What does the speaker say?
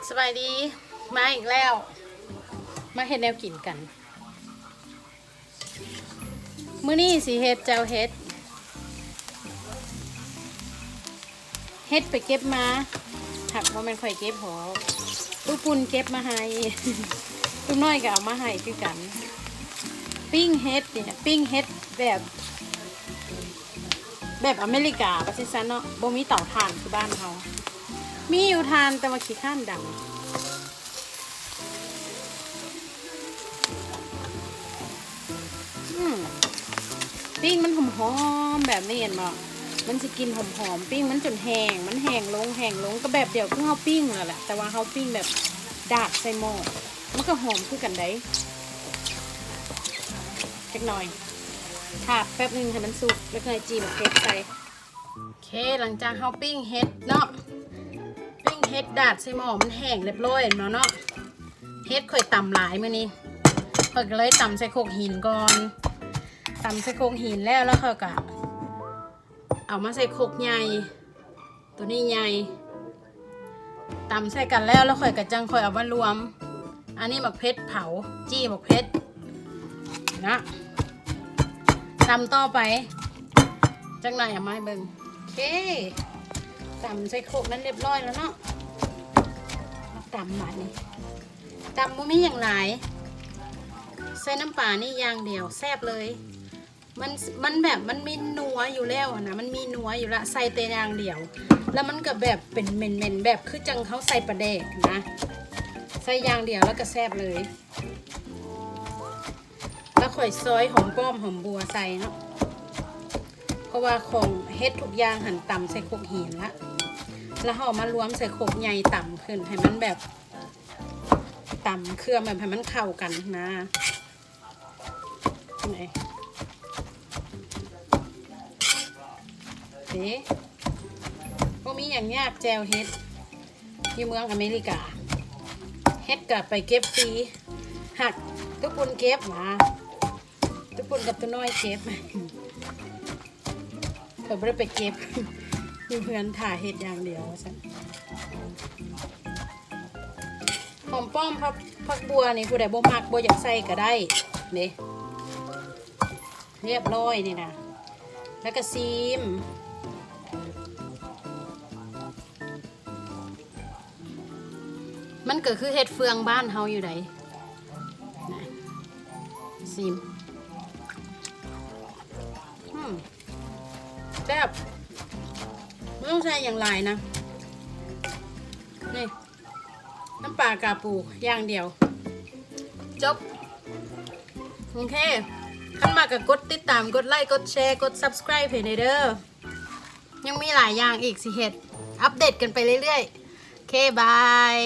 สบายดีมาอีกแล้วมาเฮ็ดแนวกินกันมื้อนี้สิเฮ็ดเจ้าเฮ็ดไปเก็บมาถักว่ามันค่อยเก็บหอตู้ปุ่นเก็บมาให้ตู้น้อยก็เอามาให้คือกันปิ้งเฮ็ดเนี่ยปิ้งเฮ็ดแบบอเมริกาประเทศซันเนาะบ่มีเตาถ่านคือบ้านเขามีอยู่ทานแต่ว่าขี้ข้านดังปิ้งมันหอมๆแบบนี้เห็นบ่มันจะกินหอมๆปิ้งมันจนแห้งมันแห้งลงก็แบบเดียวคือเฮาปิ้งนั่นแหละแต่ว่าเฮาปิ้งแบบดาดใส่หม้อมันก็หอมคือกันได้เล็กน้อยถาดแป๊บนึงให้มันสุกแล้วก็ให้จีบเผ็ดใส่โอเคหลังจากเฮาปิ้งเฮ็ดเนาะปิ้งเฮ็ดดาดใส่หม้อมันแห้งเรียบร้อยเนาะเฮ็ดค่อยตำหลายมื้อนี้ค่อยก็เลยตำใส่โขกหินก่อนตำใส่โขกหินแล้วค่อยก็เอามาใส่โขกใหญ่ตัวนี้ใหญ่ตำใส่กันแล้วค่อยกระจังค่อยเอามารวมอันนี้หมักเพชรเผาจี้หมักเพชรนะตำต่อไปจังไหนเอาไม้เบิ่งโอเคตำใส่โขกนั้นเรียบร้อยแล้วเนาะตำมานี่ตำมันไม่อย่างไรใส่น้ำปลานี่อย่างเดียวแซ่บเลยมันแบบมันมีนัวอยู่แล้วนะมันมีนัวอยู่ละใส่แต่อย่างเดียวแล้วมันก็แบบเป็นเมนแบบคือจังเขาใส่ปลาแดกนะใส่อย่างเดียวแล้วก็แซ่บเลยแล้วข่อยซอยหอมป้อมหอมบัวใส่เนาะเพราะว่าของเฮ็ดทุกอย่างหั่นต่ำใส่โขกหินละแล้วห่อมารวมใส่โขกใหญ่ต่ำขึ้นให้มันแบบต่ำเครื่องแบบให้มันเข้ากันนะไหนพวกมีอย่างยากแจวเฮ็ดที่เมืองอเมริกาเฮ็ดกับไปเก็บฟรีหักทุกคนเก็บมาทุกคนกับตัวน้อยเก็บผมไม่ได้ไปเก็บมีเพื่อนถ่ายเฮ็ดอย่างเดียวฉันหอมป้อมผักบัวนี่ผู้ใดบ่มักบ่อยากใส่ก็ได้นี่เรียบร้อยนี่นะแล้วก็ซีมมันก็คือเห็ดเฟืองบ้านเฮาอยู่ไหนซีมแบบไม่ต้องใช้อย่างไรนะนี่น้ำปลากาปูอย่างเดียวจบโอเคขั้นมากับกดติดตามกดไลค์กดแชร์กด subscribe เพจเด้อยังมีหลายอย่างอีกสิเห็ดอัปเดตกันไปเรื่อยๆโอเคบาย